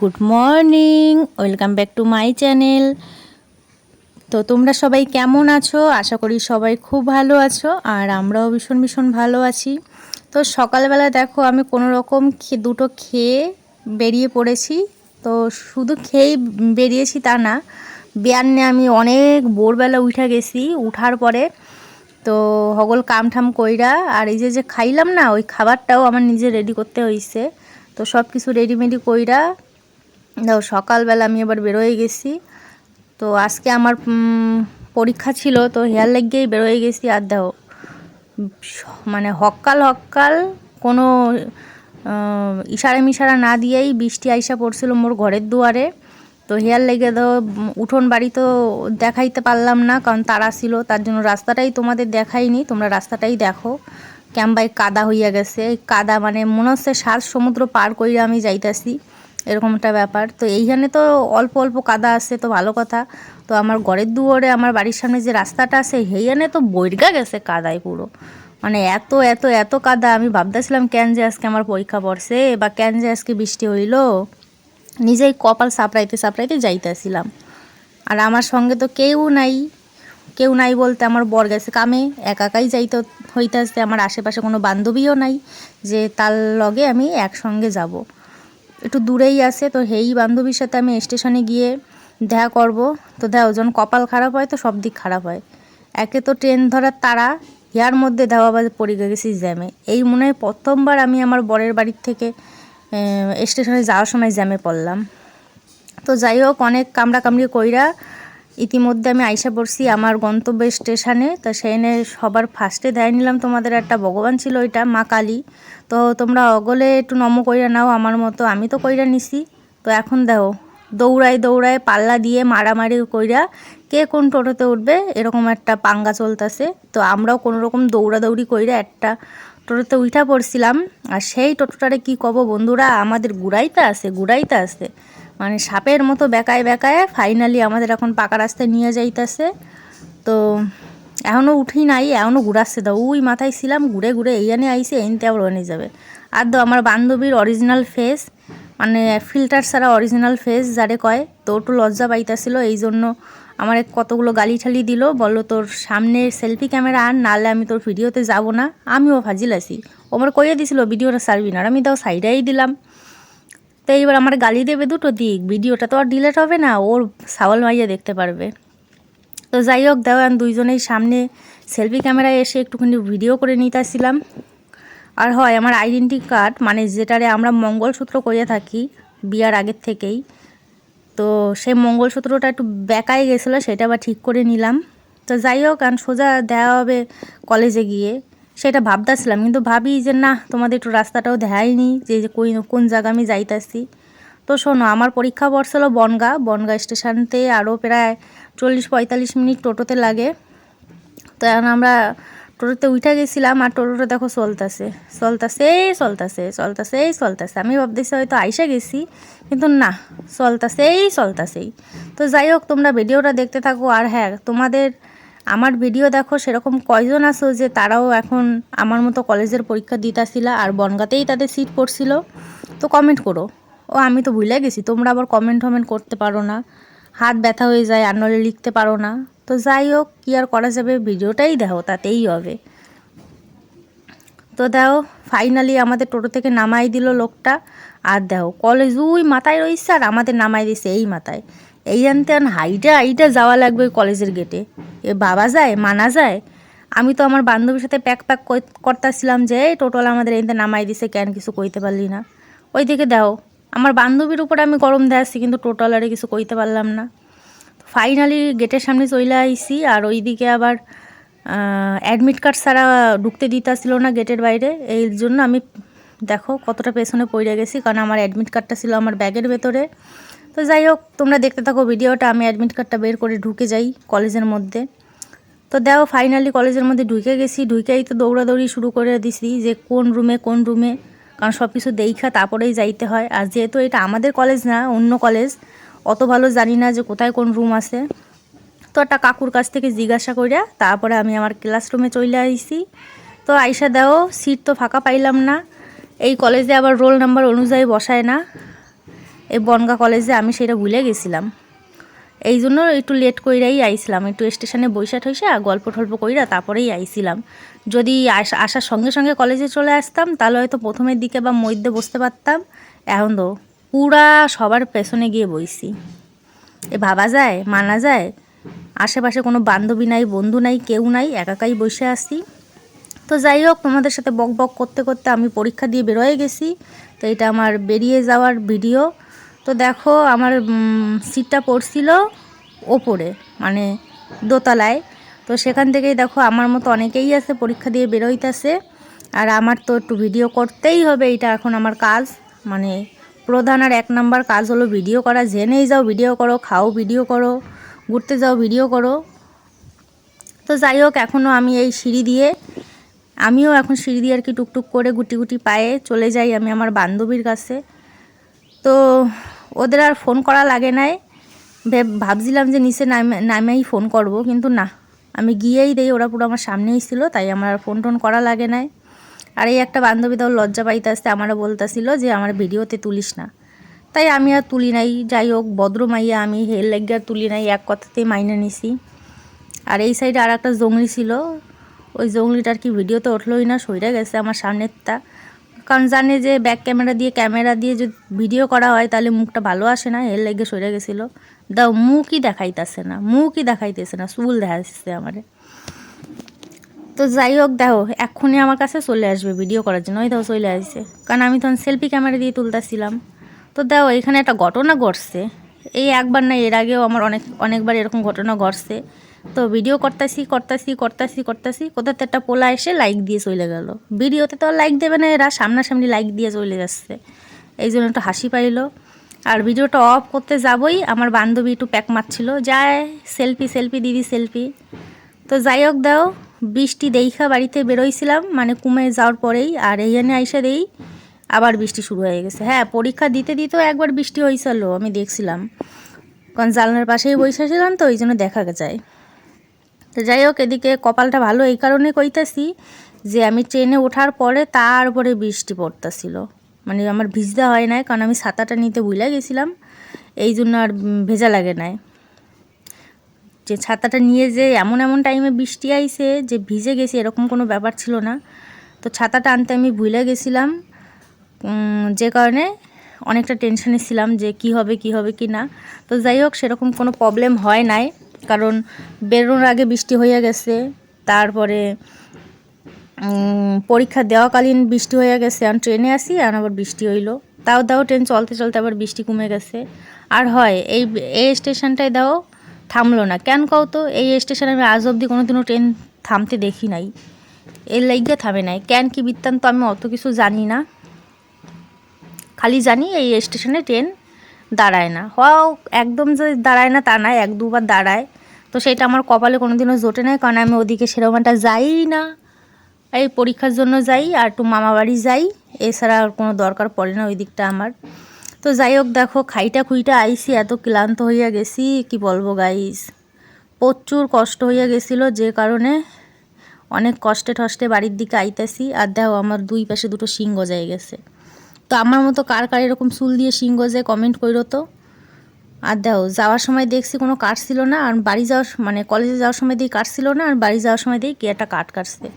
Good morning, welcome back to my channel. তো তোমরা সবাই কেমন আছো? আশা করি সবাই খুব ভালো আছো, আর আমরাও ভীষণ ভীষণ ভালো আছি। তো সকালবেলা দেখো আমি কোনো রকম দুটো খেয়ে বেরিয়ে পড়েছি। তো শুধু খেয়েই বেরিয়েছি তা না, বিয়ান্নে আমি অনেক ভোরবেলা উঠে গেছি। উঠার পরে তো হগল কাম ঠাম কইরা আর এই যে খাইলাম না, ওই খাবারটাও আমার নিজে রেডি করতে হইছে। তো সব কিছু রেডিমেডি কইরা দাও সকালবেলা আমি এবার বেরোয় গেছি। তো আজকে আমার পরীক্ষা ছিল, তো হেয়ার লাগিয়েই বেরোয় গেছি। আর দাও মানে হক্কাল হক্কাল কোনো ইশারা মিশারা না দিয়েই বৃষ্টি আইসা পড়ছিল মোর ঘরের দুয়ারে। তো হেয়ার লেগে দাও উঠোন বাড়ি তো দেখাইতে পারলাম না, কারণ তারা ছিল, তার জন্য রাস্তাটাই তোমাদের দেখাইনি। তোমরা রাস্তাটাই দেখো ক্যাম্বাই কাদা হইয়া গেছে। এই কাদা মানে মনে হচ্ছে 7 সমুদ্র পার কইরা আমি যাইতাছি, এরকম একটা ব্যাপার। তো এইখানে তো অল্প অল্প কাদা আছে, তো ভালো কথা। তো আমার ঘরের দুয়ারে আমার বাড়ির সামনে যে রাস্তাটা আছে সেইখানে তো বইরগা গেছে কাদায় পুরো। মানে এত এত এত কাদা, আমি ভাবতেছিলাম কেন যে আজকে আমার পরীক্ষা পড়ছে বা কেন যে আজকে বৃষ্টি হইল। নিজেই কপাল সাপড়াইতে সাপড়াইতে যাইতেছিলাম। আর আমার সঙ্গে তো কেউ নাই। কেউ নাই বলতে আমার বর গেছে কামে, একাই যাইতে হইতেছে। আমার আশেপাশে কোনো বান্ধবীও নাই যে তার লগে আমি একসঙ্গে যাব। একটু দূরেই আছে, তো সেই বান্ধবীর সাথে আমি স্টেশনে গিয়ে দেখা করব। তো দেখো যখন কপাল খারাপ হয় তো সব দিক খারাপ হয়। একে তো ট্রেন ধরার তারা, ইয়ার মধ্যে দেওয়া বাজে পড়ে গেছি জ্যামে। এই মনে হয় প্রথমবার আমি আমার বরের বাড়ির থেকে স্টেশনে যাওয়ার সময় জ্যামে পড়লাম। তো যাই হোক, অনেক কামড়াকামড়ি কইরা ইতিমধ্যে আমি আইসা পড়ছি আমার গন্তব্য স্টেশনে। তো সেইখানে সবার ফার্স্টে দেয় নিলাম তোমাদের একটা ভগবান ছিল, ওইটা মা কালী। তো তোমরা অগলে একটু নম কইরা নাও আমার মতো, আমি তো কইরা নিছি। তো এখন দেখো দৌড়ায় দৌড়ায় পাল্লা দিয়ে মারামারি কইরা কে কোন টোটোতে উঠবে এরকম একটা পাঙ্গা চলতেছে। তো আমরাও কোনো রকম দৌড়াদৌড়ি কইরা একটা টোটোতে উঠা পড়ছিলাম। আর সেই টোটোটারে কি কব বন্ধুরা, আমাদের গুড়াইতে আছে মানে সাপের মতো বেকায় বেকায় ফাইনালি আমাদের এখন পাকা রাস্তায় নিয়ে যাইতেছে। তো এখনও উঠি নাই, এখনও ঘুরাচ্ছে দাও, ওই মাথায় ছিলাম, ঘুরে ঘুরে এই আনে আইসে এনতে আবার নিয়ে যাবে। আর দাও আমার বান্ধবীর অরিজিনাল ফেস, মানে ফিল্টার ছাড়া অরিজিনাল ফেস যারে কয়, তো একটু লজ্জা পাইতাছিল। এই জন্য আমার কতগুলো গালি ঠালি দিল, বললো তোর সামনে সেলফি ক্যামেরা আন, নাহলে আমি তোর ভিডিওতে যাব না। আমিও ফাজিল আছি, ও আমার কইয়ে দিছিল ভিডিওটা সারবি না, আর আমি দাও সাইডাই দিলাম। তো এইবার আমার গালি দেবে দুটো দিক, ভিডিওটা তো আর ডিলেট হবে না, ওর সাওয়াল মাইয়া দেখতে পারবে। তো যাই হোক দেওয়ান দুইজনেই সামনে সেলফি ক্যামেরায় এসে একটুখানি ভিডিও করে নিতেছিলাম। আর হয় আমার আইডেন্টি কার্ড, মানে যেটারে আমরা মঙ্গলসূত্র করে থাকি বিয়ার আগের থেকেই, তো সেই মঙ্গলসূত্রটা একটু বেঁকায় গেছিলো, সেটা আবার ঠিক করে নিলাম। তো যাই হোক, আর সোজা দেওয়া হবে কলেজে গিয়ে, সেটা ভাবতেছিলাম। কিন্তু ভাবি যে না, তোমাদের একটু রাস্তাটাও দেখায়নি যে কোন জায়গা আমি যাইতাছি। তো শোনো, আমার পরীক্ষা পড়ছিল বনগা স্টেশনতে আরও প্রায় 40-45 মিনিট টোটোতে লাগে। তো এখন আমরা টোটোতে উঠে গেছিলাম, আর টোটোটা দেখো চলতেছে। আমি ভাবতেছি হয়তো আইসা গেছি, কিন্তু না, চলতেছেই। তো যাই হোক, তোমরা ভিডিওটা দেখতে থাকো। আর হ্যাঁ, তোমাদের আমার ভিডিও দেখো সেরকম কয়জন আছো যে তারাও এখন আমার মতো কলেজের পরীক্ষা দিতেছিল আর বনগাতেই তাদের সিট পড়ছিল, তো কমেন্ট করো। ও আমি তো ভুলে গেছি, তোমরা আবার কমেন্ট করতে পারো না, হাত ব্যথা হয়ে যায়, আর নইলে লিখতে পারো না। তো যাই হোক, কী আর করা যাবে, ভিডিওটাই দেখো, তাতেই হবে। তো দেখো ফাইনালি আমাদের টোটো থেকে নামাই দিল লোকটা। আর দেখো কলেজ ওই মাথায় রয়েছে, আর আমাদের নামাই দিছে এই মাথায়। এই আনতে হাইটা যাওয়া লাগবে ওই কলেজের গেটে। এ বাবা যায়, মানা যায়? আমি তো আমার বান্ধবীর সাথে প্যাক করতেছিলাম যে এই টোটোলা আমাদের এনতে নামাই দিছে, কেন কিছু কইতে পারলি না? ওই দিকে দাও, আমার বান্ধবীর উপরে আমি গরম দেখাচ্ছি, কিন্তু টোটোলারে কিছু কইতে পারলাম না। ফাইনালি গেটের সামনে চলে আইসি, আর ওইদিকে আবার অ্যাডমিট কার্ড ছাড়া ঢুকতে দিতেছিল না গেটের বাইরে। এই জন্য আমি দেখো কতটা পেছনে পড়ে গেছি, কারণ আমার অ্যাডমিট কার্ডটা ছিল আমার ব্যাগের ভেতরে। তো যাই হোক, তোমরা দেখতে থাকো ভিডিওটা, আমি অ্যাডমিট কার্ডটা বের করে ঢুকে যাই কলেজের মধ্যে। তো দেখো ফাইনালি কলেজের মধ্যে ঢুকে গেছি, ঢুকেই তো দৌড়াদৌড়ি শুরু করে দিছি যে কোন রুমে, কারণ সব কিছু দেখা তারপরেই যাইতে হয়। আর যেহেতু এটা আমাদের কলেজ না, অন্য কলেজ, অত ভালো জানি না যে কোথায় কোন রুম আছে। তো একটা কাকুর কাছ থেকে জিজ্ঞাসা করিয়া তারপরে আমি আমার ক্লাসরুমে চলে আইছি। তো আইসা দাও, সিট তো ফাঁকা পাইলাম না। এই কলেজে আবার রোল নাম্বার অনুযায়ী বসায় না, এই বনগা কলেজে, আমি সেটা ভুলে গেছিলাম। এই জন্য একটু লেট কইরাই আইছিলাম, একটু স্টেশনে বৈশা ঠইসা গল্প টল্প কইরা তারপরেই আইছিলাম। যদি আসার সঙ্গে সঙ্গে কলেজে চলে আসতাম তাহলে হয়তো প্রথমের দিকে বা মধ্যে বসতে পারতাম। এখন তো পুরা সবার পেছনে গিয়ে বইছি। এ ভাবা যায়, মানা যায়? আশেপাশে কোনো বান্ধবী নাই, বন্ধু নাই, কেউ নাই, একাকাই বসে আসি। তো যাই হোক, তোমাদের সাথে বক বক করতে করতে আমি পরীক্ষা দিয়ে বেরোয় গেছি। তো এটা আমার বেরিয়ে যাওয়ার ভিডিও। তো দেখো আমার সিটটা পড়ছিল ওপরে, মানে দোতলায়। তো সেখান থেকেই দেখো আমার মতো অনেকেই আছে পরীক্ষা দিয়ে বেরোইতেছে। আর আমার তো একটু ভিডিও করতেই হবে, এটা এখন আমার কাজ। মানে প্রধান আর 1 নাম্বার কাজ হলো ভিডিও করা। জেনেই যাও ভিডিও করো, খাও ভিডিও করো, ঘুরতে যাও ভিডিও করো। তো যাই হোক, এখনও আমি এই আমিও এখন সিঁড়ি দিয়ে আর কি টুকটুক করে গুটি গুটি পায়ে চলে যাই আমি আমার বান্ধবীর কাছে। তো ওদের আর ফোন করা লাগে নাই, ভাবছিলাম যে নিচে নামেই ফোন করব, কিন্তু না, আমি গিয়েই দেই, ওরা পুরো আমার সামনেই ছিল, তাই আমার আর ফোন টোন করা লাগে নাই। আর এই একটা বান্ধবী তাও লজ্জা পাইতে আসতে আমারও বলতেছিল যে আমার ভিডিওতে তুলিস না, তাই আমি আর তুলি নাই। যাই হোক, ভদ্র মাইয়া আমি, হেল লেগে আর তুলি নাই, এক কথাতেই মাইনে নিছি। আর এই সাইডে আর একটা জঙ্গলি ছিল, ওই জঙ্গলিটার কি ভিডিওতে উঠলোই না, সইরা গেছে আমার সামনেরটা। কারণ জানে যে ব্যাক ক্যামেরা দিয়ে যদি ভিডিও করা হয় তাহলে মুখটা ভালো আসে না, এর লেগে সরে গেছিলো। দাও, মুখই দেখাইতেছে না, চুল দেখাচ্ছে আমারে। তো যাই হোক, দেখো এক্ষুনি আমার কাছে চলে আসবে ভিডিও করার জন্য, ওই দেখো চলে আসছে, কারণ আমি তখন সেলফি ক্যামেরা দিয়ে তুলতেছিলাম। তো দেখো এখানে একটা ঘটনা ঘটছে, এই একবার না, এর আগেও আমার অনেকবার এরকম ঘটনা ঘটছে। তো ভিডিও করতেছি কোথাতে একটা পোলা এসে লাইক দিয়ে চলে গেল। ভিডিওতে তো লাইক দেবে না, এরা সামনাসামনি লাইক দিয়ে চলে যাচ্ছে, এই জন্য একটু হাসি পাইল। আর ভিডিওটা অফ করতে যাবই আমার বান্ধবী একটু প্যাক মারছিল, যায় সেলফি দিদি সেলফি। তো যাই হোক, দাও বৃষ্টি দেইখা বাড়িতে বেরোইছিলাম, মানে কমে যাওয়ার পরেই, আর এইখানে আইসা দেই আবার বৃষ্টি শুরু হয়ে গেছে। হ্যাঁ, পরীক্ষা দিতেও একবার বৃষ্টি হয়েছিল, আমি দেখছিলাম, কারণ জানলার পাশেই বসেছিলাম, তো ওই জন্য দেখা যায়। তো যাই হোক, এদিকে কপালটা ভালো এই কারণে কইতাছি যে আমি ট্রেনে ওঠার পরে তারপরে বৃষ্টি পড়তেছিল, মানে আমার ভিজতে হয় নাই, কারণ আমি ছাতাটা নিতে ভুলে গেছিলাম, এই জন্য আর ভেজা লাগে নাই। যে ছাতাটা নিয়ে যে এমন টাইমে বৃষ্টি আইছে যে ভিজে গেছি এরকম কোনো ব্যাপার ছিল না। তো ছাতাটা আনতে আমি ভুলে গেছিলাম, যে কারণে অনেকটা টেনশনে ছিলাম যে কি হবে কি না। তো যাই হোক, সেরকম কোনো প্রবলেম হয় নাই, কারণ বেরোনোর আগে বৃষ্টি হয়ে গেছে, তারপরে পরীক্ষা দেওয়াকালীন বৃষ্টি হয়ে গেছে, আর ট্রেনে আসি আর আবার বৃষ্টি হইলো। তাও ট্রেন চলতে আবার বৃষ্টি কমে গেছে। আর হয় এই স্টেশনটায় থামলো না কেন কও তো? এই স্টেশনে আমি আজ অবধি কোনোদিনও ট্রেন থামতে দেখি নাই, এর লাইগা থামে নাই, কেন কি বৃত্তান্ত আমি অত কিছু জানি না, খালি জানি এই স্টেশনে ট্রেন দাঁড়ায় না। একদম যে দাঁড়ায় না তা নয়, 1-2 বার দাঁড়ায়। তো সেটা আমার কপালে কোনোদিনও জোটে নাই, কারণ আমি ওদিকে সেরকমটা যাই না, এই পরীক্ষার জন্য যাই আর একটু মামা বাড়ি যাই, এছাড়া আর কোনো দরকার পড়ে না ওই দিকটা আমার। তো যাই হোক, দেখো খুইটা আইসি, এত ক্লান্ত হইয়া গেছি কি বলবো গাইস, প্রচুর কষ্ট হইয়া গেছিলো, যে কারণে অনেক কষ্টে বাড়ির দিকে আইতাছি। আর দেখো আমার 2 পাশে 2টো শিং গজায় গেছে। তো আমার মতো কার এরকম চুল দিয়ে শিং গজায় কমেন্ট কইরো তো। আর দেখো যাওয়ার সময় দেখছি কোনো কাট ছিল না, আর বাড়ি যাওয়ার মানে কলেজে যাওয়ার সময় দিয়ে কাট ছিল না, আর বাড়ি যাওয়ার সময় দিয়ে কি একটা কাটছে।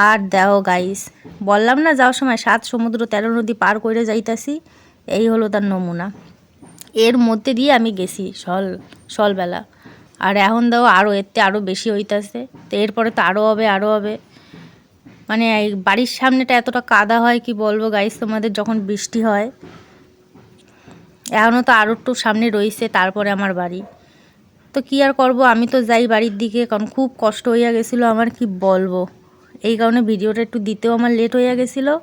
আর দেখো গাইস, বললাম না যাওয়ার সময় 7 সমুদ্র 13 নদী পার করে যাইতাছি, এই হলো তার নমুনা। এর মধ্যে দিয়ে আমি গেছি সলবেলা, আর এখন দাও আরও বেশি হইতাছে। তো এরপরে তো আরও হবে, মানে এই বাড়ির সামনেটা এতটা কাদা হয় কি বলবো গাইস তোমাদের, যখন বৃষ্টি হয়। এখনও তো আরও একটু সামনে রয়েছে, তারপরে আমার বাড়ি। তো কি আর করব, আমি তো যাই বাড়ির দিকে, কারণ খুব কষ্ট হইয়া গেছিলো আমার, কি বলবো। এই কারণে ভিডিওটা একটু দিতেও আমার লেট হইয়া গেছিলো।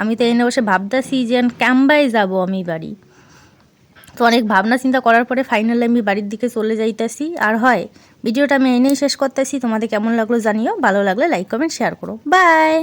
আমি তো এনে বসে ভাবতেছি যে ক্যাম্বায় যাব আমি বাড়ি। তো অনেক ভাবনা চিন্তা করার পরে ফাইনালি আমি বাড়ির দিকে চলে যাইতেছি। আর হয় ভিডিওটা আমি এনেই শেষ করতেছি। তোমাদের কেমন লাগলো জানিও, ভালো লাগলে লাইক কমেন্ট শেয়ার করো। বাই।